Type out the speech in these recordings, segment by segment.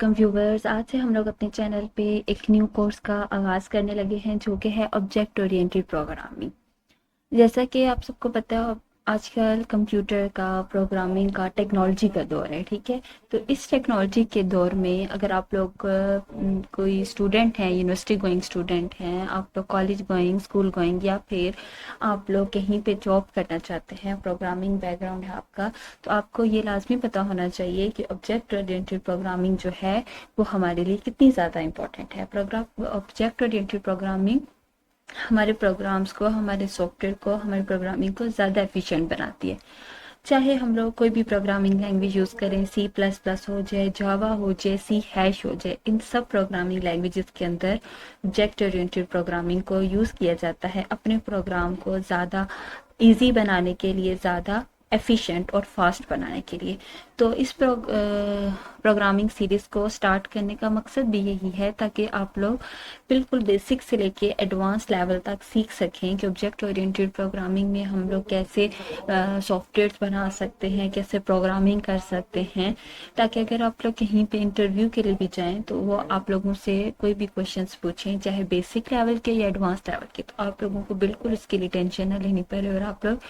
Viewers, आज से हम लोग अपने चैनल पे एक न्यू कोर्स का आगाज़ करने लगे हैं जो कि है ऑब्जेक्ट ओरिएंटेड प्रोग्रामिंग। जैसा कि आप सबको पता है, आजकल कंप्यूटर का, प्रोग्रामिंग का, टेक्नोलॉजी का दौर है। ठीक है, तो इस टेक्नोलॉजी के दौर में अगर आप लोग कोई स्टूडेंट हैं, यूनिवर्सिटी गोइंग स्टूडेंट हैं, आप लोग कॉलेज गोइंग, स्कूल गोइंग, या फिर आप लोग कहीं पे जॉब करना चाहते हैं, प्रोग्रामिंग बैकग्राउंड है आपका, तो आपको ये लाजमी पता होना चाहिए कि ऑब्जेक्ट ओरिएंटेड प्रोग्रामिंग जो है वो हमारे लिए कितनी ज़्यादा इंपॉर्टेंट है। ऑब्जेक्ट ओरिएंटेड प्रोग्रामिंग हमारे प्रोग्राम्स को, हमारे सॉफ्टवेयर को, हमारी प्रोग्रामिंग को ज़्यादा एफिशिएंट बनाती है। चाहे हम लोग कोई भी प्रोग्रामिंग लैंग्वेज यूज़ करें, सी प्लस प्लस हो जाए, जावा हो जाए, सी हैश हो जाए, इन सब प्रोग्रामिंग लैंग्वेजेस के अंदर ऑब्जेक्ट ओरिएंटेड प्रोग्रामिंग को यूज़ किया जाता है अपने प्रोग्राम को ज़्यादा ईजी बनाने के लिए, ज़्यादा एफिशिएंट और फास्ट बनाने के लिए। तो इस प्रोग्रामिंग सीरीज़ को स्टार्ट करने का मकसद भी यही है ताकि आप लोग बिल्कुल बेसिक से लेके एडवांस लेवल तक सीख सकें कि ऑब्जेक्ट ओरिएंटेड प्रोग्रामिंग में हम लोग कैसे सॉफ्टवेयर बना सकते हैं, कैसे प्रोग्रामिंग कर सकते हैं, ताकि अगर आप लोग कहीं पे इंटरव्यू के लिए भी जाएं तो वो आप लोगों से कोई भी क्वेश्चंस पूछें, चाहे बेसिक लेवल के या एडवांस लेवल के, तो आप लोगों को बिल्कुल इसके लिए टेंशन न लेनी पड़े और आप लोग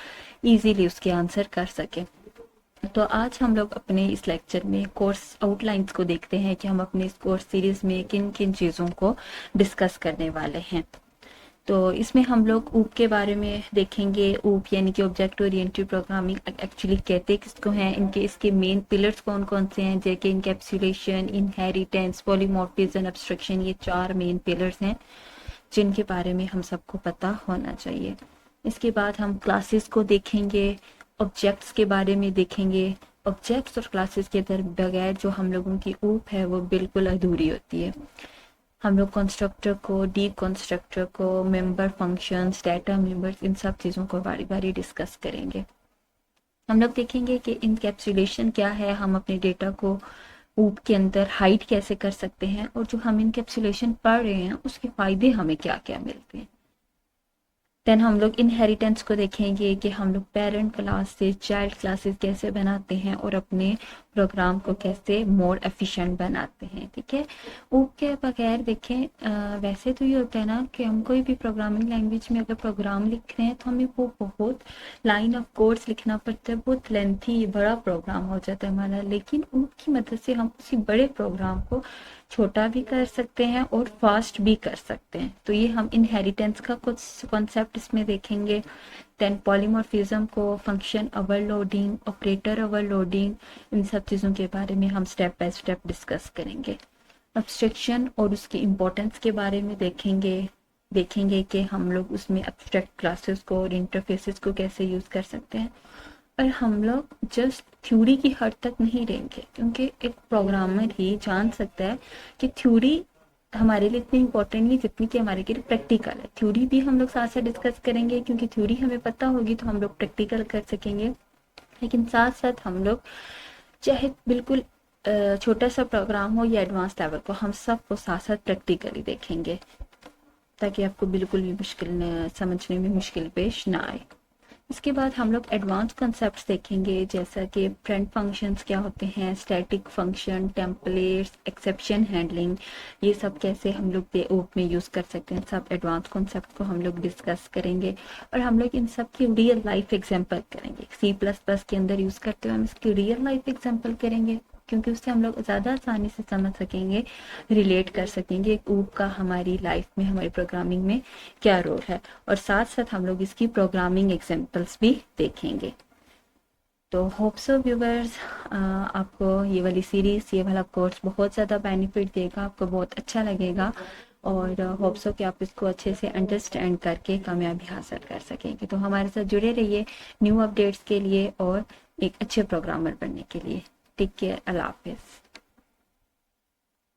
ईजीली उसके आंसर कर सकें। तो आज हम लोग अपने इस लेक्चर में कोर्स आउटलाइंस को देखते हैं कि हम अपने इस कोर्स सीरीज में किन किन चीज़ों को डिस्कस करने वाले हैं। तो इसमें हम लोग ऊप के बारे में देखेंगे। ऊप यानी कि ऑब्जेक्ट ओरिएंटेड प्रोग्रामिंग एक्चुअली कहते किसको हैं, इनके इसके मेन पिलर्स कौन कौन से हैं, जैसे इनकैप्सुलेशन, इनहेरिटेंस, पॉलीमॉर्फिज्म, एब्स्ट्रैक्शन। ये 4 मेन पिलर्स हैं जिनके बारे में हम सबको पता होना चाहिए। इसके बाद हम क्लासेस को देखेंगे, ऑब्जेक्ट्स के बारे में देखेंगे। ऑब्जेक्ट्स और क्लासेस के बगैर जो हम लोगों की ऊप है वो बिल्कुल अधूरी होती है। हम लोग कंस्ट्रक्टर को, डी कंस्ट्रक्टर को, मेंबर फंक्शंस, डाटा मेंबर्स, इन सब चीज़ों को बारी बारी डिस्कस करेंगे। हम लोग देखेंगे कि इनकैप्सुलेशन क्या है, हम अपने डेटा को ऊप के अंदर हाइड कैसे कर सकते हैं, और जो हम इनकैप्सुलेशन पढ़ रहे हैं उसके फ़ायदे हमें क्या क्या मिलते हैं। देन हम लोग इनहेरिटेंस को देखेंगे कि हम लोग पेरेंट क्लास से चाइल्ड क्लासेस कैसे बनाते हैं और अपने प्रोग्राम को कैसे मोर एफिशिएंट बनाते हैं। ठीक है, ऊप के बगैर देखें, वैसे तो ये होता है ना कि हम कोई भी प्रोग्रामिंग लैंग्वेज में अगर प्रोग्राम लिख रहे हैं तो हमें वो बहुत लाइन ऑफ कोड्स लिखना पड़ता है, बहुत लेंथी बड़ा प्रोग्राम हो जाता है हमारा। लेकिन ऊप की मदद से हम उसी बड़े प्रोग्राम को छोटा भी कर सकते हैं और फास्ट भी कर सकते हैं। तो ये हम इनहेरिटेंस का कुछ कॉन्सेप्ट इसमें देखेंगे। देन पॉलीमॉर्फिज्म को, फंक्शन ओवरलोडिंग, ऑपरेटर ओवरलोडिंग, इन सब चीज़ों के बारे में हम स्टेप बाय स्टेप डिस्कस करेंगे। एब्स्ट्रैक्शन और उसकी इम्पोर्टेंस के बारे में देखेंगे कि हम लोग उसमें एब्स्ट्रैक्ट क्लासेस को और इंटरफेसेस को कैसे यूज़ कर सकते हैं। और हम लोग जस्ट थ्योरी की हद तक नहीं रहेंगे, क्योंकि एक प्रोग्रामर ही जान सकता है कि थ्योरी हमारे लिए इतनी इम्पोर्टेंट नहीं जितनी कि हमारे लिए प्रैक्टिकल है। थ्योरी भी हम लोग साथ साथ डिस्कस करेंगे, क्योंकि थ्योरी हमें पता होगी तो हम लोग प्रैक्टिकल कर सकेंगे। लेकिन साथ साथ हम लोग चाहे बिल्कुल छोटा सा प्रोग्राम हो या एडवांस लेवल को, हम सबको साथ साथ प्रैक्टिकली देखेंगे ताकि आपको बिल्कुल भी समझने में मुश्किल पेश ना आए। इसके बाद हम लोग एडवांस कॉन्सेप्ट्स देखेंगे, जैसा कि फ्रेंड फंक्शंस क्या होते हैं, static function, templates, exception handling, ये सब कैसे हम लोग ऊप में यूज़ कर सकते हैं। सब एडवांस कॉन्सेप्ट को हम लोग डिस्कस करेंगे और हम लोग इन सब की रियल लाइफ एग्जांपल करेंगे। सी प्लस प्लस के अंदर यूज़ करते हुए हम इसकी रियल लाइफ एग्जांपल करेंगे, क्योंकि उससे हम लोग ज़्यादा आसानी से समझ सकेंगे, रिलेट कर सकेंगे ऊप का हमारी लाइफ में, हमारी प्रोग्रामिंग में क्या रोल है। और साथ साथ हम लोग इसकी प्रोग्रामिंग एग्जांपल्स भी देखेंगे। तो होप सो व्यूवर्स, आपको ये वाली सीरीज, ये वाला कोर्स बहुत ज़्यादा बेनिफिट देगा, आपको बहुत अच्छा लगेगा, और होप सो कि आप इसको अच्छे से अंडरस्टैंड करके कामयाबी हासिल कर सकेंगे। तो हमारे साथ जुड़े रहिए न्यू अपडेट्स के लिए और एक अच्छे प्रोग्रामर बनने के लिए। टेक केयर, अल्लाह हाफिज़।